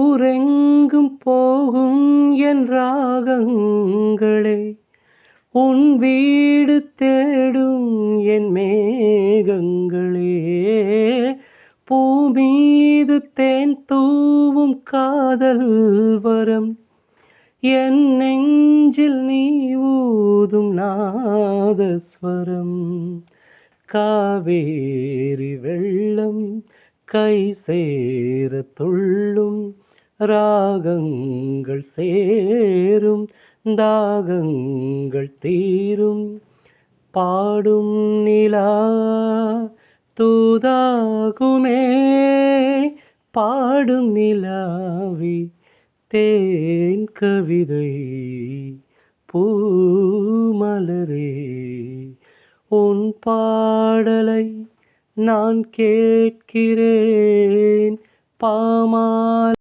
ஊரெங்கும் போகும் என் ராகங்களே, உன் வீடு தேடும் என் மேகங்களே, பூமீது தேன் தூவும் காதல் வரம், என் நெஞ்சில் நீ ஊதும் நாதஸ்வரம். காவேரி வெள்ளம் கை சேர துள்ளும், ராகங்கள் சேரும் தாகங்கள் தீரும். பாடும் நிலா தூதாகுமே, பாடும் நிலாவி தேன் கவிதை பூமலரே. உன் பாடலை நான் கேட்கிறேன் பாமாலை.